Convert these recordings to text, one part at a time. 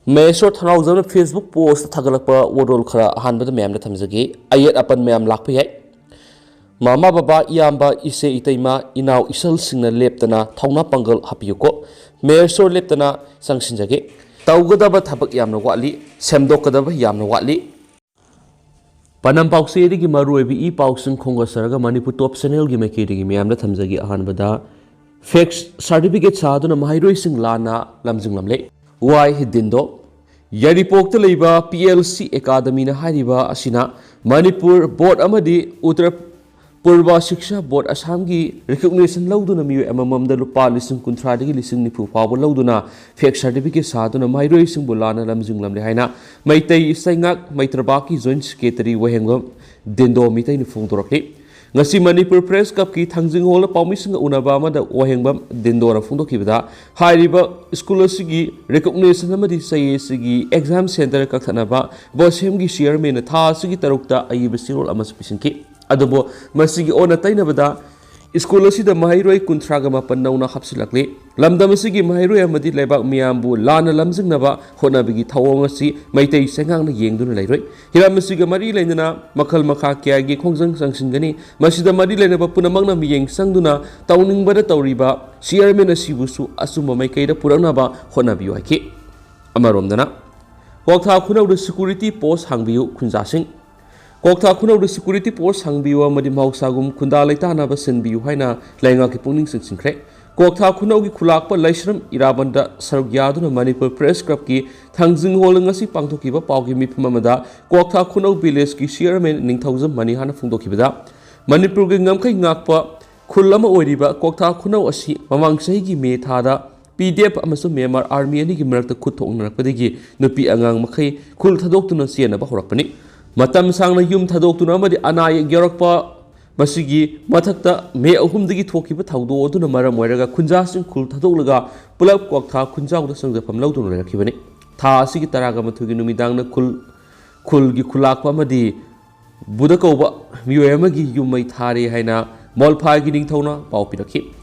Meso Thanauzam Facebook post Tagalapa Wodol Kara Hanba the Mam the Tamzagi, Ayat upon Mam Lakpi. Mama Baba Yamba Ise Itaima Inau Isal Singna Leptana, Tauna Pangal Hapiuko, Meso Leptana Sangshinjagi, Taugadaba Tapak Yamna Wali, Semdokadaba Yamna Wali. Panam Pausi Maruebi Pausin Konga Saraga Manipu Top Senel Gimaki Mam the Tamzagi Hanbada, Fix certificate Saduna Mahirosing Lana Lamzinglamle. Why Hidindo Yaripok the Liba PLC Academy na Hariba Asina Manipur Board Amadi Uttar Purba Shiksha Board Assamgi recognition Lauduna Mu Amam the Lupa listen contradicting listen Nipu Power Lauduna fake certificate Saduna my racing Bulana Lamzinglam Lehina Maitei Sangak Maitrabaki Zoins Skateri Wahengam Dindo Mita Fundoraki Ngasi Manipur Press Cup ki Thangjing Hall Paumising Unabama the Wahengbam Dindora Fundo Kibda High River School Sigi recognition Namadi Say Sigi Exam Center Katanaba Boshemgi Sherman Tha Sigi Tarukta Ayibasirol Amaspisinki Adobo Masigi Ona Tainabada School si the Mahiroi Kuntragama Panona Hapsilakli Lamdamasigi Mahiroi Amadi Lebak Miambu Lana Lamzing Nava Honabigi Tawongasi Maitei Sangang Yengdun Lairoi Hiramasiga Mari Lenana Makal Makakiagi Kongzang Sangsingani Masida Mari Lenaba Punamangna Miyeng Sangduna Towning Bada Tauriba Siermen Asibusu Asuma Maikaida Puranaba Honabiuaki Amaromdana Wakta Kuna the security post Hangbiu Kunzasing Kokta Kuna the security post Hangbiu Madi Mausagum Kundalaitana Basenbiu Haina Langaki Puning Sincre Kokta Kunogi Kulakpa Laishram Irabanda Sargyaduna Manipur Press Club ki Thangjing Holangasi Pangtokiba Pauki Mipamada Kokta Kuno Bileski Sherman Ningthosam Manihana Fundokibada Manipur Gamkai Ngakpa Kulama Oriba Kokta Kuno Asi Mamang Saigi Metada PDF Amasu Myanmar Army and Gimarta Kuton Padigi Nupi Angang Makai Kul Tadokuna Siena Bahorapani Matam Sangna Yum Tadokuna Madi Anay Gerakpa Masigi Matakta May Ahumdigi Tokiba Taudo to Namara Moraga Kunjas and Kul Tadolaga Pulap Kwakta Kunja the Sanga from Lauton Rakibani Ta Sigi Taragamatuginumidang Kulgi Kulakwa Madi Budakova Miyoibagi you may tari Haina Molpai Giding Tona Paupidaki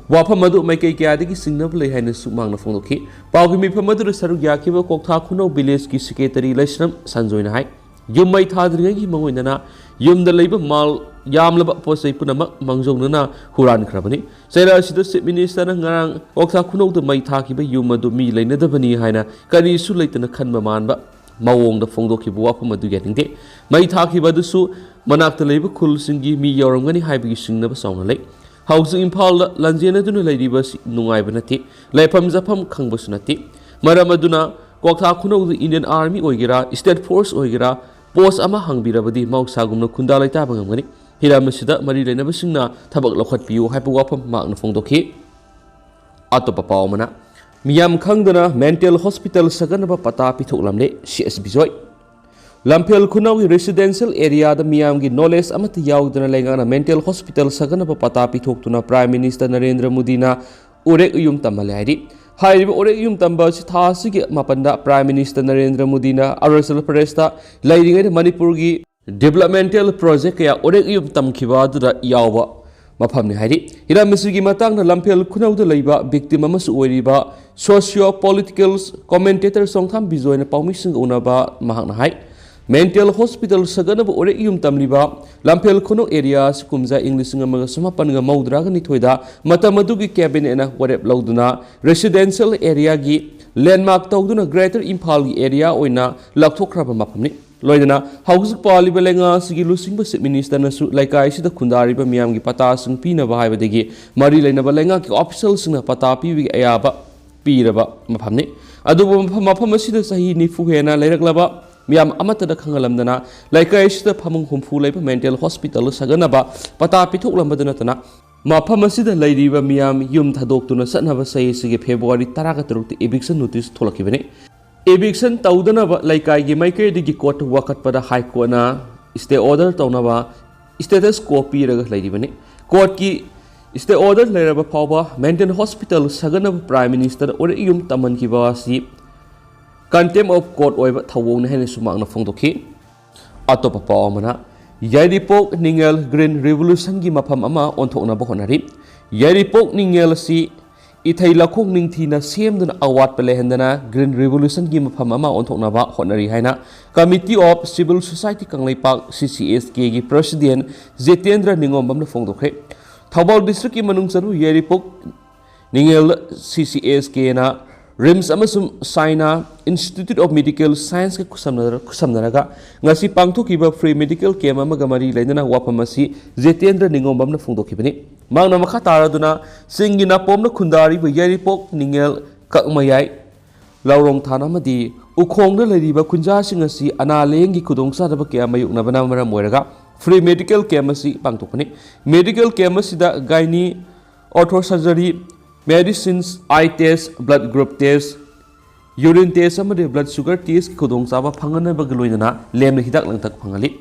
Wapa Madu make a Gadiki signal Haina Sumang Fondoki Paugimi Pamadu Saruyakiva Koktakuno Bileski Secretary Leshnam Sanzoin High You may tadri Moinana Yum the labor mal Yamlaba Posay Punama Mangzonana Huran Krabani. Sarah Shid Minister Narang Oktakuno the Maitakiba Yuma do me lay Nedabani Haina Kari Sulate and a Kanma Manba Mawong the Fondoki Wapama do getting day. Maitakiba the Su Manak the labor cool singi me yorangani Hibi sing never song lake. Housing in Paul Lanziana do Lady Bus Nungaibanati, Lepam Zapam Kangbusnati, Maramaduna, Koktakuno the Indian Army Oigira, State Force Oigira. Post ama hangbirabadi mausagumna kundalai tabangamani hiramasida mari lenabasingna thabak lokhat piu haipu wapam makna fongdoki atopa pawmana miyam khangdana mental hospital saganaba pata pithoklamle CSB joy Lampel Kunawi residential area the miyamgi knowledge amati yaudana lengana mental hospital saganaba pata pithoktuna Prime Minister Narendra Modi na urek uyum tamale High Orayum Tamba Sitasi Mapanda Prime Minister Narendra Modi na Arasal Presta leading at Manipurgi developmental project ya Orayum Tamkiva to the Yawa Mapamni Hari. Hiramisugi Matang Lampel Kunau the Leba victim Mamas Oriba socio political commentator Songtam Bizo and Paumising Unaba Mahanahai. Mental Hospital Saganab Orayum Tamliba, Lampel Kono areas, Kumza English Sumapanga Maudragani Toida, Matamadugi cabin and a Warep Lauduna, residential area gi, landmark Tauduna Greater Impali area oina, Laktokraba Mapamni, Loidana, House Palibalenga, Sigilusing Minister Nasu, like I see the Kundariba Miamgi Patas and Pina Bahibadegi, Marilena Balenga, officials in a Patapi Ayaba, Piraba Mapamni, Adubu Mapamasi Sahi Nifuhena, Leraglaba. Miam amata da kangalamdana like I should have Pamung Humfu mental hospital Saganaba, Pata Pitulamadana, Mapamasi lady Miam Yum Tadok to Nasanava say Sige February Tarakatruk the eviction notice Tolakivene. Eviction Taudanaba like I Gimaike de Gikot Wakat Pada High Kona, stay order Taunava, status copy lady Vene. Court key is the order Leraba Pava, mental hospital Saganaba Prime Minister or Yum Taman Kivasi. Contempt of court over Tawon Hennesumang Fondoki Atopa Pawmana Yaripok Ningel Green Revolution Gimapam Ama on Tona Bohonari Yaripok Ningel si ꯏꯊꯩ ꯂꯧꯈꯣꯡ ꯅꯤꯡꯊꯤꯅ ꯁꯦꯝꯗꯨꯅ ꯑꯋꯥꯠꯄ ꯂꯩꯍꯟꯗꯅ green ꯔꯤꯚꯣꯂꯨꯁꯟꯒꯤ ꯃꯐꯝ ꯑꯃ ꯑꯣꯟꯊꯣꯛꯅꯕ ꯍꯣꯠꯅꯔꯤ ꯍꯥꯏꯅ committee of civil society Kangleipak CCSKꯒꯤ ꯄ꯭ꯔꯁꯤꯗꯦꯟ ꯖꯤꯇꯦꯟꯗ꯭ꯔ ꯅꯤꯉꯣꯝꯕꯝꯅ ꯐꯣꯡꯗꯣꯛꯈ꯭ꯔꯦ꯫ ꯊꯧꯕꯥꯜ ꯗꯤꯁꯇ꯭ꯔꯤꯛꯀꯤ ꯃꯅꯨꯡ ꯆꯟꯕ ꯌꯥꯏꯔꯤꯄꯣꯛ ꯅꯤꯡꯉꯦꯜ CCSKꯅ ꯔꯤꯝꯁ ꯑꯃꯁꯨꯡ ꯁꯥꯏꯅꯥ ꯏꯟꯁꯇꯤꯇ꯭ꯌꯨꯠ ꯑꯣꯐ ꯃꯦꯗꯤꯀꯦꯜ ꯁꯥꯏꯟꯁꯀ ꯈꯨꯠꯁꯝꯅꯔꯒ ꯉꯁꯤ ꯄꯥꯡꯊꯣꯛꯈꯤꯕ ꯐ꯭ꯔꯤ ꯃꯦꯗꯤꯀꯦꯜ ꯀꯦꯝꯞ ꯑꯃꯒ ꯃꯔꯤ ꯂꯩꯅꯅ ꯋꯥꯐꯝ ꯑꯁꯤ ꯖꯤꯇꯦꯟꯗ꯭ꯔ ꯅꯤꯉꯣꯝꯕꯝꯅ ꯐꯣꯡꯗꯣꯛꯈꯤꯕꯅꯤ꯫ ꯃꯍꯥꯛꯅ ꯃꯈꯥ ꯇꯥꯔꯗꯨꯅ ꯆꯤꯡꯒꯤ ꯅꯥꯄꯣꯝꯅ ꯈꯨꯟꯗꯥꯔꯤꯕ ꯌꯥꯏꯔꯤꯄꯣꯛ ꯅꯤꯡꯉꯦꯜ ꯀꯛꯃꯌꯥꯏ ꯂꯧꯔꯣꯡ ꯊꯥꯟ ꯑꯃꯗꯤ ꯎꯈꯣꯡꯗ ꯂꯩꯔꯤꯕ ꯈꯨꯟꯖꯥꯁꯤꯡ ꯑꯁꯤ ꯑꯅꯥ ꯂꯥꯌꯦꯡꯒꯤ ꯈꯨꯗꯣꯡꯆꯥꯗꯕ ꯀꯌꯥ ꯃꯥꯌꯣꯛꯅꯕꯅ ꯃꯔꯝ ꯑꯣꯏꯔꯒ ꯐ꯭ꯔꯤ ꯃꯦꯗꯤꯀꯦꯜ ꯀꯦꯝꯞ ꯑꯁꯤ ꯄꯥꯡꯊꯣꯛꯄꯅꯤ꯫ ꯃꯦꯗꯤꯀꯦꯜ ꯀꯦꯝꯞ ꯑꯁꯤꯗ gynae, ortho surgery, medicines, eye test, blood group test, urine test ꯑꯃꯗꯤ ꯕ꯭ꯂꯗ ꯁꯨꯒꯔ ꯇꯦꯁꯀꯤ ꯈꯨꯗꯣꯡꯆꯥꯕ ꯐꯪꯍꯟꯅꯕꯒ ꯂꯣꯏꯅꯅ ꯂꯦꯝꯅ ꯍꯤꯗꯥꯛ ꯂꯥꯡꯊꯛ ꯐꯪꯍꯜꯂꯤ꯫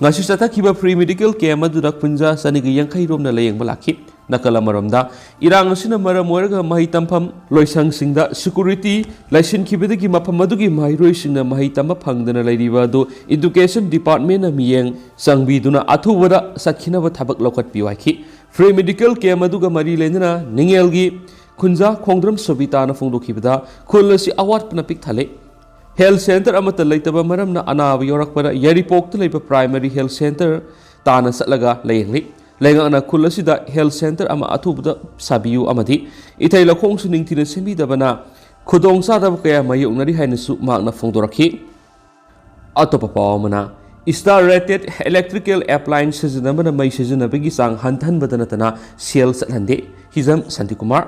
ꯉꯁꯤ ꯆꯠꯊꯈꯤꯕ ꯐ꯭ꯔꯤ ꯃꯦꯗꯤꯀꯦꯜ ꯀꯦꯝꯞ ꯑꯗꯨꯗ ꯈꯨꯟꯖꯥ 250 ꯔꯣꯝꯅ ꯂꯥꯌꯦꯡꯕ ꯂꯥꯛꯈꯤ꯫ ꯅꯥꯀꯜ ꯑꯃꯔꯣꯝꯗ ꯏꯔꯥꯡ ꯑꯁꯤꯅ ꯃꯔꯝ ꯑꯣꯏꯔꯒ ꯃꯍꯩ ꯇꯝꯐꯝ ꯂꯣꯏꯁꯪꯁꯤꯡꯗ ꯁꯦꯀꯨꯔꯤꯇꯤ ꯂꯩꯁꯤꯟꯈꯤꯕꯗꯒꯤ ꯃꯐꯝ ꯑꯗꯨꯒꯤ ꯃꯍꯩꯔꯣꯏꯁꯤꯡꯅ ꯃꯍꯩ ꯇꯝꯕ ꯐꯪꯗꯅ ꯂꯩꯔꯤꯕ ꯑꯗꯨ ꯏꯗꯨꯀꯦꯁꯟ ꯗꯤꯄꯥꯔꯠꯃꯦꯟꯠꯅ ꯃꯤꯠꯌꯦꯡ ꯆꯪꯕꯤꯗꯨꯅ ꯑꯊꯨꯕꯗ ꯆꯠꯈꯤꯅꯕ ꯊꯕꯛ ꯂꯧꯈꯠꯄꯤꯌꯨ ꯍꯥꯏꯈꯤ꯫ ꯐ꯭ꯔꯤ ꯃꯦꯗꯤꯀꯦꯜ ꯀꯦꯝꯞ ꯑꯗꯨꯒ ꯃꯔꯤ ꯂꯩꯅꯅ ꯅꯤꯡꯉꯦꯜꯒꯤ ꯈꯨꯟꯖꯥ ꯈꯣꯡꯗ꯭ꯔꯝ ꯁꯣꯕꯤꯇꯥꯅ ꯐꯣꯡꯗꯣꯛꯈꯤꯕꯗ ꯈꯨꯜ ꯑꯁꯤ ꯑꯋꯥꯠꯄꯅ ꯄꯤꯛ ꯊꯜꯂꯦ꯫ ꯍꯦꯜꯊ ꯁꯦꯟꯇꯔ ꯑꯃꯠꯇ ꯂꯩꯇꯕ ꯃꯔꯝꯅ ꯑꯅꯥꯕ ꯌꯥꯎꯔꯛꯄꯗ ꯌꯥꯏꯔꯤꯄꯣꯛꯇ ꯂꯩꯕ ꯄ꯭ꯔꯥꯏꯃꯥꯔꯤ ꯍꯦꯜꯊ ꯁꯦꯟꯇꯔ ꯇꯥꯟꯅ ꯆꯠꯂꯒ ꯂꯥꯌꯦꯡꯂꯤ꯫ ꯂꯩꯉꯥꯛꯅ ꯈꯨꯜ ꯑꯁꯤꯗ ꯍꯦꯜꯊ ꯁꯦꯟꯇꯔ ꯑꯃ ꯑꯊꯨꯕꯗ ꯁꯥꯕꯤꯌꯨ ꯑꯃꯗꯤ ꯏꯊꯩ ꯂꯧꯈꯣꯡꯁꯨ ꯅꯤꯡꯊꯤꯅ ꯁꯦꯝꯕꯤꯗꯕꯅ ꯈꯨꯗꯣꯡꯆꯥꯗꯕ ꯀꯌꯥ ꯃꯥꯌꯣꯛꯅꯔꯤ ꯍꯥꯏꯅꯁꯨ ꯃꯍꯥꯛꯅ ꯐꯣꯡꯗꯣꯔꯛꯈꯤ꯫ ꯑꯇꯣꯞꯄ ꯄꯥꯎ ꯑꯃꯅ ꯁ꯭ꯇꯥꯔ ꯔꯦꯇꯦꯗ ꯏꯂꯦꯛꯇ꯭ꯔꯤꯀꯦꯜ ꯑꯦꯄ꯭ꯂꯥꯏꯟꯁ ꯁꯤꯖꯤꯟꯅꯕꯅ ꯃꯩ ꯁꯤꯖꯤꯟꯅꯕꯒꯤ ꯆꯥꯡ ꯍꯟꯊꯍꯟꯕꯗ ꯅꯠꯇꯅ ꯁꯦꯜ ꯆꯠꯍꯟꯗꯦ꯫ ꯍꯤꯖꯝ Shantikumar.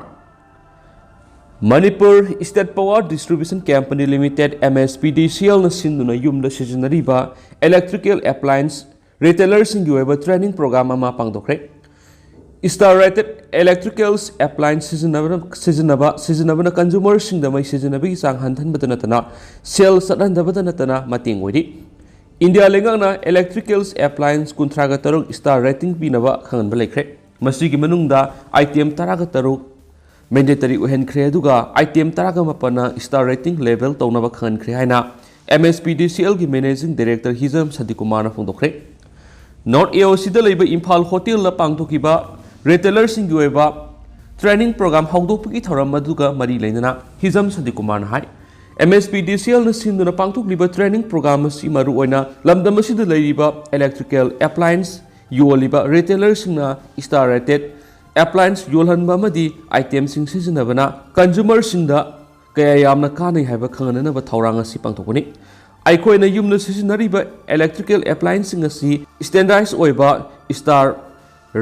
Manipur state power distribution company limited MSPDCLꯅ ꯁꯤꯟꯗꯨꯅ ꯌꯨꯝꯗ ꯁꯤꯖꯤꯟꯅꯔꯤꯕ ꯏꯂꯦꯛꯇ꯭ꯔꯤꯀꯦꯜ ꯑꯦꯄ꯭ꯂꯥꯏꯟꯁ ꯔꯤꯇꯦꯂꯔꯁꯤꯡꯒꯤ ꯑꯣꯏꯕ ꯇ꯭ꯔꯦꯅꯤꯡ ꯄ꯭ꯔꯣꯒ꯭ꯔꯥꯝ ꯑꯃ ꯄꯥꯡꯊꯣꯛꯈ꯭ꯔꯦ꯫ ꯁ꯭ꯇꯥꯔ ꯔꯦꯇꯦꯗ ꯏꯂꯦꯛꯇ꯭ꯔꯤꯀꯦꯜꯁ ꯑꯦꯄ꯭ꯂꯥꯏꯟꯁ ꯁꯤꯖꯤꯟꯅꯕꯅ ꯀꯟꯖꯨꯃꯔꯁꯤꯡꯗ ꯃꯩ ꯁꯤꯖꯤꯟꯅꯕꯒꯤ ꯆꯥꯡ ꯍꯟꯊꯍꯟꯕꯗ ꯅꯠꯇꯅ ꯁꯦꯜ ꯆꯠꯍꯟꯗꯕꯗ ꯅꯠꯇꯅ ꯃꯇꯦꯡ ꯑꯣꯏꯔꯤ꯫ ꯏꯟꯗꯤꯌꯥ ꯂꯩꯉꯥꯛꯅ ꯏꯂꯦꯛꯇ꯭ꯔꯤꯀꯦꯜꯁ ꯑꯦꯄ꯭ꯂꯥꯏꯟꯁ 33 ꯁ꯭ꯇꯥꯔ ꯔꯦꯇꯤꯡ ꯄꯤꯅꯕ ꯈꯪꯍꯟꯕ ꯂꯩꯈ꯭ꯔꯦ꯫ ꯃꯁꯤꯒꯤ ꯃꯅꯨꯡꯗ ꯑꯥꯏꯇꯦꯝ 13 ꯃꯦꯟꯗꯦꯇꯔꯤ ꯑꯣꯏꯍꯟꯈ꯭ꯔꯦ ꯑꯗꯨꯒ ꯑꯥꯏꯇꯦꯝ 17ꯅ ꯁ꯭ꯇꯥꯔ ꯔꯦꯇꯤꯡ ꯂꯦꯚꯦꯜ ꯇꯧꯅꯕ ꯈꯪꯍꯟꯈ꯭ꯔꯦ ꯍꯥꯏꯅ MSPDCLꯒꯤ ꯃꯦꯅꯦꯖꯤꯡ ꯗꯥꯏꯔꯦꯛꯇꯔ ꯍꯤꯖꯝ ꯁꯟꯇꯤꯀꯨꯃꯥꯔꯅ ꯐꯣꯡꯗꯣꯛꯈ꯭ꯔꯦ꯫ ꯅꯣꯔꯊ AOCꯗ ꯂꯩꯕ ꯏꯝꯐꯥꯜ ꯍꯣꯇꯦꯜꯗ ꯄꯥꯡꯊꯣꯛꯈꯤꯕ ꯔꯤꯇꯦꯂꯔꯁꯤꯡꯒꯤ ꯑꯣꯏꯕ ꯇ꯭ꯔꯦꯅꯤꯡ ꯄ꯭ꯔꯣꯒ꯭ꯔꯥꯝ ꯍꯧꯗꯣꯛꯄꯒꯤ ꯊꯧꯔꯝ ꯑꯗꯨꯒ ꯃꯔꯤ ꯂꯩꯅꯅ ꯍꯤꯖꯝ ꯁꯟꯇꯤꯀꯨꯃꯥꯔꯅ ꯍꯥꯏ MSPDCLꯅ ꯁꯤꯟꯗꯨꯅ ꯄꯥꯡꯊꯣꯛꯂꯤꯕ ꯇ꯭ꯔꯦꯅꯤꯡ ꯄ꯭ꯔꯣꯒ꯭ꯔꯥꯝ ꯑꯁꯤ ꯃꯔꯨꯑꯣꯏꯅ ꯂꯝꯗꯝ ꯑꯁꯤꯗ ꯂꯩꯔꯤꯕ ꯏꯂꯦꯛꯇ꯭ꯔꯤꯀꯦꯜ ꯑꯦꯄ꯭ꯂꯥꯏꯟꯁ ꯌꯣꯜꯂꯤꯕ ꯔꯤꯇꯦꯂꯔꯁꯤꯡꯅ ꯁ꯭ꯇꯥꯔ ꯔꯦꯇꯦꯗ ꯑꯦꯄ꯭ꯂꯥꯏꯟꯁ ꯌꯣꯜꯍꯟꯕ ꯑꯃꯗꯤ ꯑꯥꯏꯇꯦꯝꯁꯤꯡ ꯁꯤꯖꯤꯟꯅꯕꯅ ꯀꯟꯖꯨꯃꯔꯁꯤꯡꯗ ꯀꯌꯥ ꯌꯥꯝꯅ ꯀꯥꯟꯅꯩ ꯍꯥꯏꯕ ꯈꯪꯍꯟꯅꯕ ꯊꯧꯔꯥꯡ ꯑꯁꯤ ꯄꯥꯡꯊꯣꯛꯄꯅꯤ꯫ ꯑꯩꯈꯣꯏꯅ ꯌꯨꯝꯗ ꯁꯤꯖꯤꯟꯅꯔꯤꯕ ꯏꯂꯦꯛꯇ꯭ꯔꯤꯀꯦꯜ ꯑꯦꯄ꯭ꯂꯥꯏꯟꯁꯁꯤꯡ ꯑꯁꯤ ꯁ꯭ꯇꯦꯟꯗꯔꯗꯥꯏꯖ ꯑꯣꯏꯕ ꯁ꯭ꯇꯥꯔ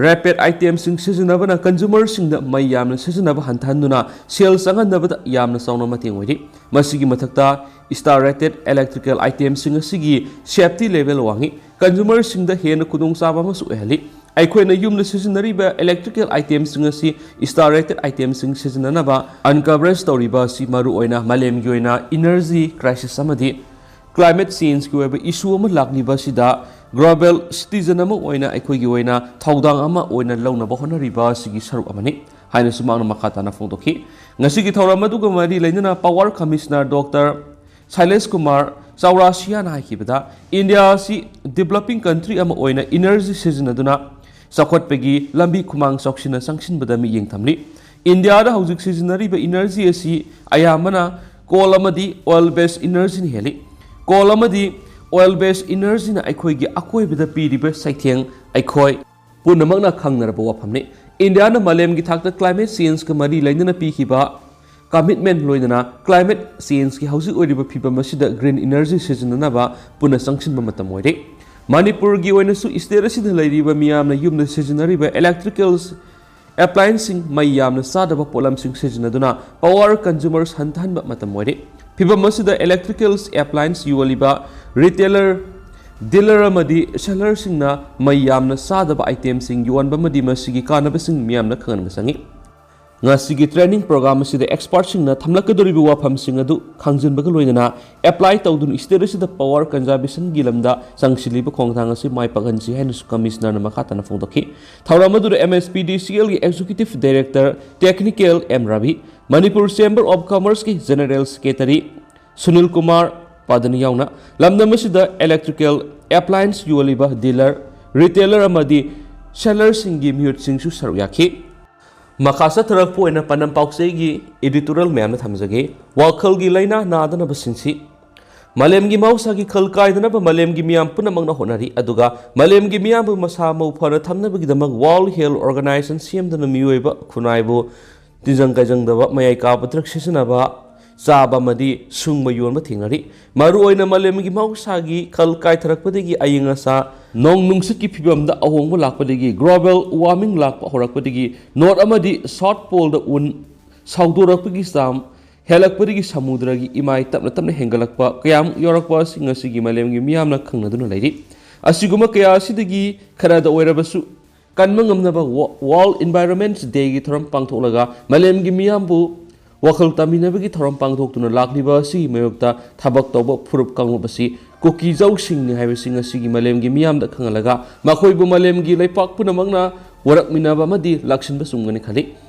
ꯔꯦꯄꯦꯗ ꯑꯥꯏꯇꯦꯝꯁꯤꯡ ꯁꯤꯖꯤꯟꯅꯕꯅ ꯀꯟꯖꯨꯃꯔꯁꯤꯡꯗ ꯃꯩ ꯌꯥꯝꯅ ꯁꯤꯖꯤꯟꯅꯕ ꯍꯟꯊꯍꯟꯗꯨꯅ ꯁꯦꯜ ꯆꯪꯍꯟꯅꯕꯗ ꯌꯥꯝꯅ ꯆꯥꯎꯅ ꯃꯇꯦꯡ ꯑꯣꯏꯔꯤ꯫ ꯃꯁꯤꯒꯤ ꯃꯊꯛꯇ ꯁ꯭ꯇꯥꯔ ꯔꯦꯇꯦꯗ ꯏꯂꯦꯛꯇ꯭ꯔꯤꯀꯦꯜ ꯑꯥꯏꯇꯦꯝꯁꯤꯡ ꯑꯁꯤꯒꯤ ꯁꯦꯐꯇꯤ ꯂꯦꯚꯦꯜ ꯋꯥꯡꯏ, ꯀꯟꯖꯨꯃꯔꯁꯤꯡꯗ ꯍꯦꯟꯅ ꯈꯨꯗꯣꯡꯆꯥꯕ ꯑꯃꯁꯨ ꯑꯣꯏꯍꯜꯂꯤ꯫ ꯑꯩꯈꯣꯏꯅ ꯌꯨꯝꯗ ꯁꯤꯖꯤꯟꯅꯔꯤꯕ ꯏꯂꯦꯛꯇ꯭ꯔꯤꯀꯦꯜ ꯑꯥꯏꯇꯦꯝꯁꯤꯡ ꯑꯁꯤ ꯁ꯭ꯇꯥꯔ ꯔꯦꯇꯦꯗ ꯑꯥꯏꯇꯦꯝꯁꯤꯡ ꯁꯤꯖꯤꯟꯅꯅꯕ ꯑꯟꯀꯔꯦꯖ ꯇꯧꯔꯤꯕ ꯑꯁꯤ ꯃꯔꯨꯑꯣꯏꯅ ꯃꯥꯂꯦꯝꯒꯤ ꯑꯣꯏꯅ ꯏꯅꯔꯖꯤ ꯀ꯭ꯔꯥꯏꯁꯤꯁ ꯑꯃꯗꯤ ꯀ꯭ꯂꯥꯏꯃꯦꯠ ꯆꯦꯟꯖꯀꯤ ꯑꯣꯏꯕ ꯏꯁꯨ ꯑꯃ ꯂꯥꯛꯂꯤꯕ ꯑꯁꯤꯗ ꯒ꯭ꯂꯣꯕꯦꯜ ꯁꯤꯇꯤꯖꯟ ꯑꯃ ꯑꯣꯏꯅ ꯑꯩꯈꯣꯏꯒꯤ ꯑꯣꯏꯅ ꯊꯧꯗꯥꯡ ꯑꯃ ꯑꯣꯏꯅ ꯂꯧꯅꯕ ꯍꯣꯠꯅꯔꯤꯕ ꯑꯁꯤꯒꯤ ꯁꯔꯨꯛ ꯑꯃꯅꯤ ꯍꯥꯏꯅꯁꯨ ꯃꯍꯥꯛꯅ ꯃꯈꯥ ꯇꯥꯅ ꯐꯣꯡꯗꯣꯛꯈꯤ꯫ ꯉꯁꯤꯒꯤ ꯊꯧꯔꯝ ꯑꯗꯨꯒ ꯃꯔꯤ ꯂꯩꯅꯅ power commissioner doctor Shailesh Kumar ꯆꯧꯔꯥꯁꯤꯌꯥꯅ ꯍꯥꯏꯈꯤꯕꯗ ꯏꯟꯗꯤꯌꯥ ꯑꯁꯤ ꯗꯤꯕꯦꯂꯞꯄꯤꯡ ꯀꯟꯇ꯭ꯔꯤ ꯑꯃ ꯑꯣꯏꯅ ꯏꯅꯔꯖꯤ ꯁꯤꯖꯤꯟꯅꯗꯨꯅ ꯆꯥꯎꯈꯠꯄꯒꯤ ꯂꯝꯕꯤ ꯈꯨꯃꯥꯡ ꯆꯥꯎꯁꯤꯟꯅ ꯆꯪꯁꯤꯟꯕꯗ ꯃꯤꯠꯌꯦꯡ ꯊꯝꯂꯤ꯫ ꯏꯟꯗꯤꯌꯥꯗ ꯍꯧꯖꯤꯛ ꯁꯤꯖꯤꯟꯅꯔꯤꯕ ꯏꯅꯔꯖꯤ ꯑꯁꯤ ꯑꯌꯥꯝꯕꯅ ꯀꯣꯜ ꯑꯃꯗꯤ ꯑꯣꯏꯜ ꯕꯦꯁ ꯏꯅꯔꯖꯤꯅ ꯍꯦꯜꯂꯤ꯫ ꯀꯣꯜ ꯑꯃꯗꯤ ꯑꯣꯏꯜ ꯕꯦꯁ ꯏꯅꯔꯖꯤꯅ ꯑꯩꯈꯣꯏꯒꯤ ꯑꯀꯣꯏꯕꯗ ꯄꯤꯔꯤꯕ ꯆꯩꯊꯦꯡ ꯑꯩꯈꯣꯏ ꯄꯨꯝꯅꯃꯛꯅ ꯈꯪꯅꯔꯕ ꯋꯥꯐꯝꯅꯤ꯫ ꯏꯟꯗꯤꯌꯥꯅ ꯃꯥꯂꯦꯝꯒꯤ ꯊꯥꯛꯇ ꯀ꯭ꯂꯥꯏꯃꯦꯠ ꯆꯦꯟꯖꯀ ꯃꯔꯤ ꯂꯩꯅꯅ ꯄꯤꯈꯤꯕ ꯀꯃꯤꯠꯃꯦꯟ ꯂꯣꯏꯅꯅ ꯀ꯭ꯂꯥꯏꯃꯦꯠ ꯆꯦꯟꯖꯀꯤ ꯍꯧꯖꯤꯛ ꯑꯣꯏꯔꯤꯕ ꯐꯤꯚꯝ ꯑꯁꯤꯗ ꯒ꯭ꯔꯤꯟ ꯏꯅꯔꯖꯤ ꯁꯤꯖꯤꯟꯅꯅꯕ ꯄꯨꯟꯅ ꯆꯪꯁꯤꯟꯕ ꯃꯇꯝ ꯑꯣꯏꯔꯦ꯫ ꯃꯅꯤꯄꯨꯔꯒꯤ ꯑꯣꯏꯅꯁꯨ ꯁ꯭ꯇꯦꯠ ꯑꯁꯤꯗ ꯂꯩꯔꯤꯕ ꯃꯤꯌꯥꯝꯅ ꯌꯨꯝꯗ ꯁꯤꯖꯤꯟꯅꯔꯤꯕ ꯏꯂꯦꯛꯇ꯭ꯔꯤꯀꯦꯜꯁ ꯑꯦꯄ꯭ꯂꯥꯏꯟꯁꯁꯤꯡ ꯃꯩ ꯌꯥꯝꯅ ꯆꯥꯗꯕ ꯄꯣꯠꯂꯝꯁꯤꯡ ꯁꯤꯖꯤꯟꯅꯗꯨꯅ ꯄꯥꯋꯔ ꯀꯟꯖꯨꯃꯔꯁ ꯍꯟꯊꯍꯟꯕ ꯃꯇꯝ ꯑꯣꯏꯔꯦ꯫ ꯐꯤꯚꯝ ꯑꯁꯤꯗ ꯏꯂꯦꯛꯇ꯭ꯔꯤꯀꯦꯜꯁ ꯑꯦꯄ꯭ꯂꯥꯏꯟꯁ ꯌꯣꯜꯂꯤꯕ ꯔꯤꯇꯦꯂꯔ, ꯗꯤꯂꯔ ꯑꯃꯗꯤ ꯁꯦꯂꯔꯁꯤꯡꯅ ꯃꯩ ꯌꯥꯝꯅ ꯆꯥꯗꯕ ꯑꯥꯏꯇꯦꯝꯁꯤꯡ ꯌꯣꯟꯕ ꯑꯃꯗꯤ ꯃꯁꯤꯒꯤ ꯀꯥꯟꯅꯕꯁꯤꯡ ꯃꯤꯌꯥꯝꯅ ꯈꯪꯍꯟꯕ ꯆꯪꯏ꯫ ꯉꯁꯤꯒꯤ ꯇ꯭ꯔꯦꯅꯤꯡ ꯄ꯭ꯔꯣꯒ꯭ꯔꯥꯝ ꯑꯁꯤꯗ ꯑꯦꯛꯁꯄꯔꯠꯁꯤꯡꯅ ꯊꯝꯂꯛꯀꯗꯧꯔꯤꯕ ꯋꯥꯐꯝꯁꯤꯡ ꯑꯗꯨ ꯈꯪꯖꯤꯟꯕꯒ ꯂꯣꯏꯅꯅ ꯑꯦꯄ꯭ꯂꯥꯏ ꯇꯧꯗꯨꯅ ꯁ꯭ꯇꯦꯠ ꯑꯁꯤꯗ ꯄꯥꯋꯔ ꯀꯟꯖꯥꯔꯕꯦꯁꯟꯒꯤ ꯂꯝꯗ ꯆꯪꯁꯤꯜꯂꯤꯕ ꯈꯣꯡꯊꯥꯡ ꯑꯁꯤ ꯃꯥꯏ ꯄꯥꯛꯍꯟꯁꯤ ꯍꯥꯏꯅꯁꯨ ꯀꯃꯤꯁꯅꯔꯅ ꯃꯈꯥ ꯇꯥꯅ ꯐꯣꯡꯗꯣꯛꯈꯤ꯫ ꯊꯧꯔꯝ ꯑꯗꯨꯗ MSPDCLꯒꯤ executive director technical M. Ravi, Manipur chamber of ꯀꯃꯔꯁꯀꯤ ꯖꯦꯅꯔꯦꯜ ꯁꯦꯀ꯭ꯔꯦꯇꯔꯤ ꯁꯨꯅꯤꯜ ꯀꯨꯃꯥꯔ ꯄꯥꯗꯅ ꯌꯥꯎꯅ ꯂꯝꯗꯝ ꯑꯁꯤꯗ ꯏꯂꯦꯛꯇ꯭ꯔꯤꯀꯦꯜ ꯑꯦꯄ꯭ꯂꯥꯏꯟꯁ ꯌꯣꯜꯂꯤꯕ ꯗꯤꯂꯔ, ꯔꯤꯇꯦꯂꯔ ꯑꯃꯗꯤ ꯁꯦꯂꯔꯁꯤꯡꯒꯤ ꯃꯤꯍꯨꯠꯁꯤꯡꯁꯨ ꯁꯔꯨꯛ ꯌꯥꯈꯤ꯫ ꯃꯈꯥ ꯆꯠꯊꯔꯛꯄ ꯑꯣꯏꯅ ꯄꯥꯟꯗꯝ ꯄꯥꯎꯆꯩꯒꯤ ꯏꯗꯤꯇꯣꯔꯤꯌꯦꯜ ꯃꯌꯥꯝꯅ ꯊꯝꯖꯒꯦ ꯋꯥꯈꯜꯒꯤ ꯂꯩꯅꯥ ꯅꯥꯗꯅꯕꯁꯤꯡꯁꯤ ꯃꯥꯂꯦꯝꯒꯤ ꯃꯍꯧꯁꯥꯒꯤ ꯈꯜ ꯀꯥꯏꯗꯅꯕ ꯃꯥꯂꯦꯝꯒꯤ ꯃꯤꯌꯥꯝ ꯄꯨꯝꯅꯃꯛꯅ ꯍꯣꯠꯅꯔꯤ ꯑꯗꯨꯒ ꯃꯥꯂꯦꯝꯒꯤ ꯃꯤꯌꯥꯝꯕꯨ ꯃꯁꯥ ꯃꯎ ꯐꯅ ꯊꯝꯅꯕꯒꯤꯗꯃꯛ ꯋꯥꯔꯜꯗ ꯍꯦꯜꯊ ꯑꯣꯔꯒꯅꯥꯏꯖꯦꯁꯟ ꯁꯦꯝꯗꯨꯅ ꯃꯤꯑꯣꯏꯕ ꯈꯨꯟꯅꯥꯏꯕꯨ ꯇꯤꯟꯖꯪ ꯀꯥꯏꯖꯪꯗꯕ ꯃꯌꯥꯏ ꯀꯥꯕ ꯗ꯭ꯔꯒ ꯁꯤꯖꯤꯟꯅꯕ ꯆꯥꯕ ꯑꯃꯗꯤ ꯁꯨꯡꯕ ꯌꯣꯟꯕ ꯊꯦꯡꯅꯔꯤ ꯃꯔꯨꯑꯣꯏꯅ ꯃꯥꯂꯦꯝꯒꯤ ꯃꯍꯧꯁꯥꯒꯤ ꯈꯜ ꯀꯥꯏꯊꯔꯛꯄꯗꯒꯤ ꯑꯏꯪ ꯑꯁꯥ ꯅꯣꯡ ꯅꯨꯡꯁꯤꯠꯀꯤ ꯐꯤꯕꯝꯗ ꯑꯍꯣꯡꯕ ꯂꯥꯛꯄꯗꯒꯤ ꯒ꯭ꯂꯣꯕꯦꯜ ꯋꯥꯔꯃꯤꯡ ꯂꯥꯛꯄ ꯍꯧꯔꯛꯄꯗꯒꯤ ꯅꯣꯔꯠ ꯑꯃꯗꯤ ꯁꯥꯎꯠ ꯄꯣꯜꯗ ꯎꯟ ꯁꯥꯎꯗꯣꯔꯛꯄꯒꯤ ꯆꯥꯡ ꯍꯦꯜꯂꯛꯄꯗꯒꯤ ꯁꯃꯨꯗ꯭ꯔꯒꯤ ꯏꯃꯥꯏ ꯇꯞꯅ ꯇꯞꯅ ꯍꯦꯟꯒꯠꯂꯛꯄ ꯀꯌꯥꯃꯨꯛ ꯌꯥꯎꯔꯛꯄꯁꯤꯡ ꯑꯁꯤꯒꯤ ꯃꯥꯂꯦꯝꯒꯤ ꯃꯤꯌꯥꯝꯅ ꯈꯪꯅꯗꯨꯅ ꯂꯩꯔꯤ ꯑꯁꯤꯒꯨꯝꯕ ꯀꯌꯥ ꯑꯁꯤꯗꯒꯤ ꯈꯔꯗ ꯑꯣꯏꯔꯕꯁꯨ ꯀꯟꯕ ꯉꯝꯅꯕ ꯋꯥꯔꯜꯗ ꯏꯟꯚꯥꯏꯔꯣꯟꯃꯦꯟꯠ ꯗꯦꯒꯤ ꯊꯧꯔꯝ ꯄꯥꯡꯊꯣꯛꯂꯒ ꯃꯥꯂꯦꯝꯒꯤ ꯃꯤꯌꯥꯝꯕꯨ ꯋꯥꯈꯜ ꯇꯥꯃꯤꯟꯅꯕꯒꯤ ꯊꯧꯔꯝ ꯄꯥꯡꯊꯣꯛꯇꯨꯅ ꯂꯥꯛꯂꯤꯕ ꯑꯁꯤꯒꯤ ꯃꯥꯌꯣꯛꯇ ꯊꯕꯛ ꯇꯧꯕ ꯐꯨꯔꯨꯞ ꯀꯥꯡꯂꯨꯞ ꯑꯁꯤ ꯀꯨꯀꯤ ꯖꯧꯁꯤꯡꯅꯤ ꯍꯥꯏꯕꯁꯤꯡ ꯑꯁꯤꯒꯤ ꯃꯥꯂꯦꯝꯒꯤ ꯃꯤꯌꯥꯝꯗ ꯈꯪꯍꯜꯂꯒ ꯃꯈꯣꯏꯕꯨ ꯃꯥꯂꯦꯝꯒꯤ ꯂꯩꯄꯥꯛ ꯄꯨꯝꯅꯃꯛꯅ ꯋꯥꯔꯛꯃꯤꯟꯅꯕ ꯑꯃꯗꯤ ꯂꯥꯛꯁꯤꯟꯕ ꯆꯨꯝꯒꯅꯤ ꯈꯜꯂꯤ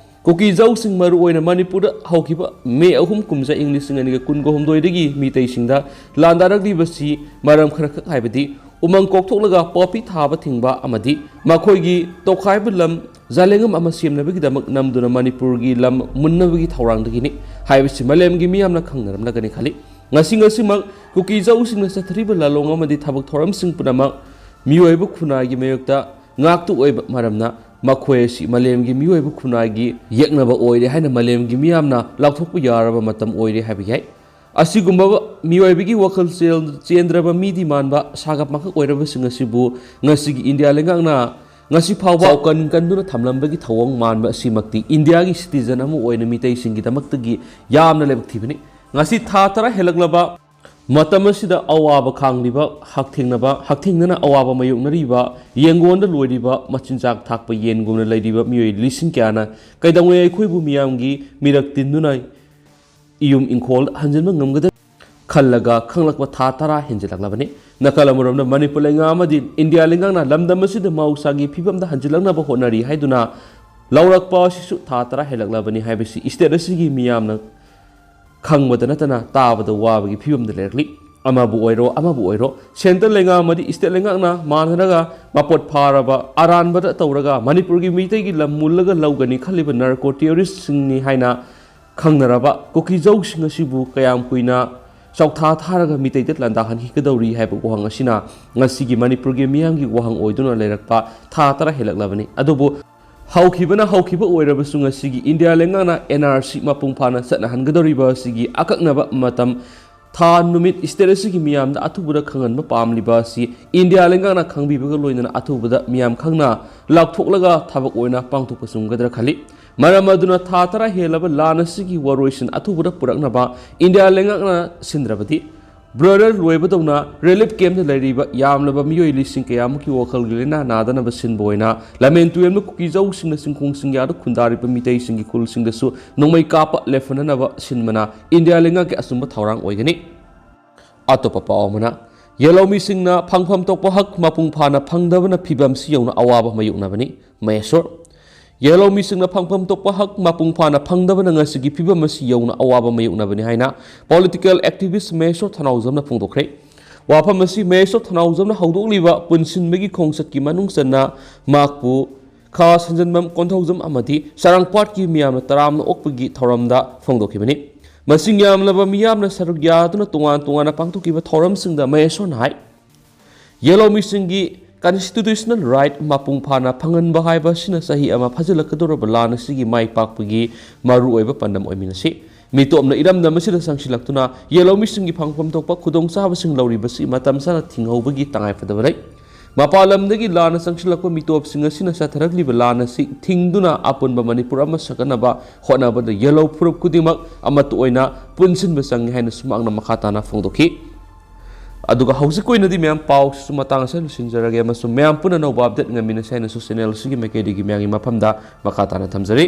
ꯀꯨꯀꯤ ꯖꯧꯁꯤꯡ ꯃꯔꯨꯑꯣꯏꯅ ꯃꯅꯤꯄꯨꯔꯗ ꯍꯧꯈꯤꯕ ꯃꯦ 3 ꯀꯨꯝꯖꯥ ꯏꯪ 2019 ꯃꯤꯇꯩꯁꯤꯡꯗ ꯂꯥꯟꯗꯥꯔꯛꯂꯤꯕꯁꯤ ꯃꯔꯝ ꯈꯔꯈꯛ ꯍꯥꯏꯕꯗꯤ ꯎꯃꯪ ꯀꯣꯛꯊꯣꯛꯂꯒ ꯄꯣꯄꯤ ꯊꯥꯕ ꯊꯤꯡꯕ ꯑꯃꯗꯤ ꯃꯈꯣꯏꯒꯤ ꯇꯣꯈꯥꯏꯕ ꯂꯝ ꯖꯥꯂꯦꯡꯉꯝ ꯑꯃ ꯁꯦꯝꯅꯕꯒꯤꯗꯃꯛ ꯅꯝꯗꯨꯅ ꯃꯅꯤꯄꯨꯔꯒꯤ ꯂꯝ ꯃꯨꯟꯅꯕꯒꯤ ꯊꯧꯔꯥꯡꯗꯒꯤꯅꯤ ꯍꯥꯏꯕꯁꯤ ꯃꯥꯂꯦꯝꯒꯤ ꯃꯤꯌꯥꯝꯅ ꯈꯪꯅꯔꯝꯂꯒꯅꯤ ꯈꯜꯂꯤ ꯉꯁꯤꯃꯛ ꯀꯨꯀꯤ ꯖꯧꯁꯤꯡꯅ ꯆꯠꯊꯔꯤꯕ ꯂꯥꯂꯣꯡ ꯑꯃꯗꯤ ꯊꯕꯛ ꯊꯧꯔꯝꯁꯤꯡ ꯄꯨꯝꯅꯃꯛ ꯃꯤꯑꯣꯏꯕ ꯈꯨꯟꯅꯥꯏꯒꯤ ꯃꯥꯌꯣꯛꯇ ꯉꯥꯛꯇꯨ ꯑꯣꯏꯕ ꯃꯔꯝꯅ ꯃꯈꯣꯏ ꯑꯁꯤ ꯃꯥꯂꯦꯝꯒꯤ ꯃꯤꯑꯣꯏꯕ ꯈꯨꯟꯅꯥꯏꯒꯤ ꯌꯦꯛꯅꯕ ꯑꯣꯏꯔꯦ ꯍꯥꯏꯅ ꯃꯥꯂꯦꯝꯒꯤ ꯃꯤꯌꯥꯝꯅ ꯂꯥꯎꯊꯣꯛꯄ ꯌꯥꯔꯕ ꯃꯇꯝ ꯑꯣꯏꯔꯦ ꯍꯥꯏꯕ ꯌꯥꯏ ꯑꯁꯤꯒꯨꯝꯕ ꯃꯤꯑꯣꯏꯕꯒꯤ ꯋꯥꯈꯜ ꯆꯦꯟꯗ꯭ꯔꯕ ꯃꯤꯗꯤ ꯃꯥꯟꯕ ꯁꯥꯒ ꯄꯥꯡꯈꯛ ꯑꯣꯏꯔꯕꯁꯤꯡ ꯑꯁꯤꯕꯨ ꯉꯁꯤꯒꯤ ꯏꯟꯗꯤꯌꯥ ꯂꯩꯉꯥꯛꯅ ꯉꯁꯤ ꯐꯥꯎꯕ ꯀꯟꯗꯨꯅ ꯊꯝꯂꯝꯕꯒꯤ ꯊꯧꯑꯣꯡ ꯃꯥꯟꯕ ꯑꯁꯤꯃꯛꯇꯤ ꯏꯟꯗꯤꯌꯥꯒꯤ ꯁꯤꯇꯤꯖꯟ ꯑꯃ ꯑꯣꯏꯅ ꯃꯤꯇꯩꯁꯤꯡꯒꯤꯗꯃꯛꯇꯒꯤ ꯌꯥꯝꯅ ꯂꯥꯏꯕꯛ ꯊꯤꯕꯅꯤ ꯉꯁꯤ ꯊꯥ 10 ꯍꯦꯜꯂꯛꯂꯕ ꯃꯇꯝ ꯑꯁꯤꯗ ꯑꯋꯥꯕ ꯈꯥꯡꯂꯤꯕ ꯍꯛꯊꯦꯡꯅꯅ ꯑꯋꯥꯕ ꯃꯥꯌꯣꯛꯅꯔꯤꯕ ꯌꯦꯡꯒꯣꯟꯗ ꯂꯣꯏꯔꯤꯕ ꯃꯆꯤꯟꯖꯥꯛ ꯊꯥꯛꯄ ꯌꯦꯟꯒꯨꯝꯅ ꯂꯩꯔꯤꯕ ꯃꯤꯑꯣꯏ ꯂꯤꯁꯤꯡ ꯀꯌꯥꯅ ꯀꯩꯗꯧꯉꯩ ꯑꯩꯈꯣꯏꯕꯨ ꯃꯤꯌꯥꯝꯒꯤ ꯃꯤꯔꯛ ꯇꯤꯟꯗꯨꯅ ꯏꯌꯨꯝ ꯏꯪꯈꯣꯜ ꯍꯟꯖꯤꯟꯕ ꯉꯝꯒꯗ ꯈꯜꯂꯒ ꯈꯪꯂꯛꯄ ꯊꯥ 10 ꯍꯦꯟꯖꯤꯜꯂꯛꯂꯕꯅꯤ ꯅꯥꯀꯜ ꯑꯃꯔꯣꯝꯗ ꯃꯅꯤꯄꯨꯔ ꯂꯩꯉꯥꯛ ꯑꯃꯗꯤ ꯏꯟꯗꯤꯌꯥ ꯂꯩꯉꯥꯛꯅ ꯂꯝꯗꯝ ꯑꯁꯤꯗ ꯃꯍꯧꯁꯥꯒꯤ ꯐꯤꯕꯝꯗ ꯍꯟꯖꯤꯜꯂꯛꯅꯕ ꯍꯣꯠꯅꯔꯤ ꯍꯥꯏꯗꯨꯅ ꯂꯧꯔꯛꯄ ꯑꯁꯤꯁꯨ ꯊꯥ 10 ꯍꯦꯜꯂꯛꯂꯕꯅꯤ ꯍꯥꯏꯕꯁꯤ ꯏꯁꯇꯦꯠ ꯑꯁꯤꯒꯤ ꯃꯤꯌꯥꯝꯅ ꯈꯪꯕꯗ ꯅꯠꯇꯅ ꯇꯥꯕꯗ ꯋꯥꯕꯒꯤ ꯐꯤꯕꯝꯗ ꯂꯩꯔꯛꯂꯤ ꯑꯃꯕꯨ ꯑꯣꯏꯔꯣ ꯁꯦꯟꯇ꯭ꯔꯦꯜ ꯂꯩꯉꯥꯛ ꯑꯃꯗꯤ ꯏꯁꯇꯦꯠ ꯂꯩꯉꯥꯛꯅ ꯃꯥꯟꯅꯔꯒ ꯃꯄꯣꯠ ꯐꯥꯔꯕ ꯑꯔꯥꯟꯕꯗ ꯇꯧꯔꯒ ꯃꯅꯤꯄꯨꯔꯒꯤ ꯃꯤꯇꯩꯒꯤ ꯂꯝ ꯃꯨꯜꯂꯒ ꯂꯧꯒꯅꯤ ꯈꯜꯂꯤꯕ ꯅꯥꯔꯀꯣ ꯇꯦꯔꯣꯔꯤꯁꯁꯤꯡꯅꯤ ꯍꯥꯏꯅ ꯈꯪꯅꯔꯕ ꯀꯨꯀꯤ ꯖꯧꯁꯤꯡ ꯑꯁꯤꯕꯨ ꯀꯌꯥꯝ ꯀꯨꯏꯅ ꯆꯧꯊꯥ ꯊꯥꯔꯒ ꯃꯤꯇꯩꯗ ꯂꯥꯟꯗꯥꯍꯟꯈꯤꯒꯗꯧꯔꯤ ꯍꯥꯏꯕ ꯋꯥꯍꯪ ꯑꯁꯤꯅ ꯉꯁꯤꯒꯤ ꯃꯅꯤꯄꯨꯔꯒꯤ ꯃꯤꯌꯥꯝꯒꯤ ꯋꯥꯍꯪ ꯑꯣꯏꯗꯨꯅ ꯂꯩꯔꯛꯄ ꯊꯥ 10 ꯍꯦꯜꯂꯛꯂꯕꯅꯤ ꯑꯗꯨꯕꯨ ꯍꯧꯈꯤꯕ ꯑꯣꯏꯔꯕꯁꯨ ꯉꯁꯤꯒꯤ ꯏꯟꯗꯤꯌꯥ ꯂꯩꯉꯥꯛꯅ NRC ꯃꯄꯨꯡ ꯐꯥꯅ ꯆꯠꯅꯍꯟꯒꯗꯧꯔꯤꯕ ꯑꯁꯤꯒꯤ ꯑꯀꯛꯅꯕ ꯃꯇꯝ ꯊꯥ ꯅꯨꯃꯤꯠ ꯏꯁꯇꯦꯠ ꯑꯁꯤꯒꯤ ꯃꯤꯌꯥꯝꯗ ꯑꯊꯨꯕꯗ ꯈꯪꯍꯟꯕ ꯄꯥꯝꯂꯤꯕ ꯑꯁꯤ ꯏꯟꯗꯤꯌꯥ ꯂꯩꯉꯥꯛꯅ ꯈꯪꯕꯤꯕꯒ ꯂꯣꯏꯅꯅ ꯑꯊꯨꯕꯗ ꯃꯤꯌꯥꯝ ꯈꯪꯅ ꯂꯥꯎꯊꯣꯛꯂꯒ ꯊꯕꯛ ꯑꯣꯏꯅ ꯄꯥꯡꯊꯣꯛꯄ ꯆꯨꯝꯒꯗ꯭ꯔꯥ ꯈꯜꯂꯤ ꯃꯔꯝ ꯑꯗꯨꯅ ꯊꯥ 10 ꯍꯦꯜꯂꯕ ꯂꯥꯟ ꯑꯁꯤꯒꯤ ꯋꯥꯔꯣꯏꯁꯤꯟ ꯑꯊꯨꯕꯗ ꯄꯨꯔꯛꯅꯕ ꯏꯟꯗꯤꯌా ꯂꯩꯉꯥꯛꯅ ꯁꯤꯟꯗ꯭ꯔꯕꯗꯤ ꯕ꯭ꯔꯗꯔ ꯂꯣꯏꯕꯗꯧꯅ ꯔꯤꯂꯤꯐ ꯀꯦꯝꯞꯇ ꯂꯩꯔꯤꯕ ꯌꯥꯝꯂꯕ ꯃꯤꯑꯣꯏ ꯂꯤꯁꯤꯡ ꯀꯌꯥꯃꯨꯛꯀꯤ ꯋꯥꯈꯜꯒꯤ ꯂꯩꯅꯥ ꯅꯥꯗꯅꯕ ꯁꯤꯟꯕ ꯑꯣꯏꯅ ꯂꯝꯃꯦꯟ ꯇꯨꯔꯦꯟꯕ ꯀꯨꯀꯤ ꯖꯧꯁꯤꯡꯅ ꯆꯤꯡꯈꯣꯡ ꯆꯤꯡꯌꯥꯗ ꯈꯨꯟꯗꯥꯔꯤꯕ ꯃꯤꯇꯩꯁꯤꯡꯒꯤ ꯈꯨꯜꯁꯤꯡꯗꯁꯨ ꯅꯣꯡꯃꯩ ꯀꯥꯞꯄ ꯂꯦꯞꯍꯟꯅꯅꯕ ꯁꯤꯟꯕꯅ ꯏꯟꯗꯤꯌꯥ ꯂꯩꯉꯥꯛꯀꯤ ꯑꯆꯨꯝꯕ ꯊꯧꯔꯥꯡ ꯑꯣꯏꯒꯅꯤ ꯑꯇꯣꯞꯄ ꯄꯥꯎ ꯑꯃꯅ ꯌꯦꯜꯂꯧꯃꯤꯁꯤꯡꯅ ꯐꯪꯐꯝ ꯊꯣꯛꯄ ꯍꯛ ꯃꯄꯨꯡ ꯐꯥꯅ ꯐꯪꯗꯕꯅ ꯐꯤꯕꯝꯁꯤ ꯌꯧꯅ ꯑꯋꯥꯕ ꯃꯥꯌꯣꯛꯅꯕꯅꯤ ꯃꯍꯦꯁꯣꯔ ꯌꯦꯜꯂꯧꯃꯤꯁꯤꯡꯅ ꯐꯪꯐꯝ ꯊꯣꯛꯄ ꯍꯛ ꯃꯄꯨꯡ ꯐꯥꯅ ꯐꯪꯗꯕꯅ ꯉꯁꯤꯒꯤ ꯐꯤꯕꯝ ꯑꯁꯤ ꯌꯧꯅ ꯑꯋꯥꯕ ꯃꯥꯌꯣꯛꯅꯕꯅꯤ ꯍꯥꯏꯅ ꯄꯣꯂꯤꯇꯤꯀꯦꯜ ꯑꯦꯛꯇꯤꯚꯤꯁꯠ ꯃꯍꯦꯁꯣꯔ ꯊꯅꯥꯎꯖꯝꯅ ꯐꯣꯡꯗꯣꯛꯈ꯭ꯔꯦ ꯋꯥꯐꯝ ꯑꯁꯤ ꯃꯍꯦꯁꯣꯔ ꯊꯅꯥꯎꯖꯝꯅ ꯍꯧꯗꯣꯛꯂꯤꯕ ꯄꯨꯟꯁꯤꯟꯕꯒꯤ ꯈꯣꯡꯆꯠꯀꯤ ꯃꯅꯨꯡ ꯆꯟꯅ ꯃꯍꯥꯛꯄꯨ ꯈꯥ ꯁꯟꯖꯟꯕꯝ ꯀꯣꯟꯊꯧꯖꯝ ꯑꯃꯗꯤ ꯆꯔꯥꯡꯄꯥꯠꯀꯤ ꯃꯤꯌꯥꯝꯅ ꯇꯔꯥꯝꯅ ꯑꯣꯛꯄꯒꯤ ꯊꯧꯔꯝꯗ ꯐꯣꯡꯗꯣꯛꯈꯤꯕꯅꯤ ꯃꯁꯤꯡ ꯌꯥꯝꯂꯕ ꯃꯤꯌꯥꯝꯅ ꯁꯔꯨꯛ ꯌꯥꯗꯨꯅ ꯇꯣꯉꯥꯟ ꯄꯥꯡꯊꯣꯛꯈꯤꯕ ꯊꯧꯔꯝꯁꯤꯡꯗ ꯃꯍꯦꯁꯣꯔꯅ ꯍꯥꯏ ꯌꯦꯜꯂꯧꯃꯤꯁꯤꯡꯒꯤ ꯀꯟꯁꯇꯤꯇ꯭ꯌꯨꯁꯅꯦꯜ ꯔꯥꯏꯠ ꯃꯄꯨꯡ ꯐꯥꯅ ꯐꯪꯍꯟꯕ ꯍꯥꯏꯕ ꯑꯁꯤꯅ ꯆꯍꯤ ꯑꯃ ꯐꯥꯖꯤꯜꯂꯛꯀꯗꯧꯔꯕ ꯂꯥꯟ ꯑꯁꯤꯒꯤ ꯃꯥꯏ ꯄꯥꯛꯄꯒꯤ ꯃꯔꯨꯑꯣꯏꯕ ꯄꯥꯟꯗꯝ ꯑꯣꯏꯃꯤꯟꯅꯁꯤ ꯃꯤꯇꯣꯞꯅ ꯏꯔꯝꯗꯝ ꯑꯁꯤꯗ ꯆꯪꯁꯤꯜꯂꯛꯇꯨꯅ ꯌꯦꯜꯂꯧꯃꯤꯁꯤꯡꯒꯤ ꯐꯪꯐꯝ ꯊꯣꯛꯄ ꯈꯨꯗꯣꯡꯆꯥꯕꯁꯤꯡ ꯂꯧꯔꯤꯕꯁꯤ ꯃꯇꯝ ꯆꯥꯅ ꯊꯤꯡꯍꯧꯕꯒꯤ ꯇꯉꯥꯏꯐꯗꯕ ꯂꯩ ꯃꯄꯥꯟ ꯂꯝꯗꯒꯤ ꯂꯥꯟꯅ ꯆꯪꯁꯤꯜꯂꯛꯄ ꯃꯤꯇꯣꯞꯁꯤꯡ ꯑꯁꯤꯅ ꯆꯠꯊꯔꯛꯂꯤꯕ ꯂꯥꯟ ꯑꯁꯤ ꯊꯤꯡꯗꯨꯅ ꯑꯄꯨꯟꯕ ꯃꯅꯤꯄꯨꯔ ꯑꯃ ꯁꯥꯒꯠꯅꯕ ꯍꯣꯠꯅꯕꯗ ꯌꯦꯜꯂꯧ ꯐꯨꯔꯨꯞ ꯈꯨꯗꯤꯡꯃꯛ ꯑꯃꯠꯇ ꯑꯣꯏꯅ ꯄꯨꯟꯁꯤꯟꯕ ꯆꯪꯉꯤ ꯍꯥꯏꯅꯁꯨ ꯃꯍꯥꯛꯅ ꯃꯈꯥ ꯇꯥꯅ ꯐꯣꯡꯗꯣꯛꯈꯤ ꯑꯗꯨꯒ ꯍꯧꯖꯤꯛ ꯑꯣꯏꯅꯗꯤ ꯃꯌꯥꯝ ꯄꯥꯎꯁꯤꯁꯨ ꯃꯇꯥꯡ ꯑꯁꯤꯗ ꯂꯣꯏꯁꯤꯟꯖꯔꯒꯦ ꯑꯃꯁꯨꯡ ꯃꯌꯥꯝ ꯄꯨꯟꯅ ꯅꯧꯕ ꯑꯞꯗꯦꯠ ꯉꯝꯃꯤꯟꯅꯁꯤ ꯍꯥꯏꯅꯁꯨ ꯆꯦꯅꯦꯜ ꯑꯁꯤꯒꯤ ꯃꯥꯏꯀꯩꯗꯒꯤ ꯃꯌꯥꯝꯒꯤ ꯃꯐꯝꯗ ꯃꯈꯥ ꯇꯥꯅ ꯊꯝꯖꯔꯤ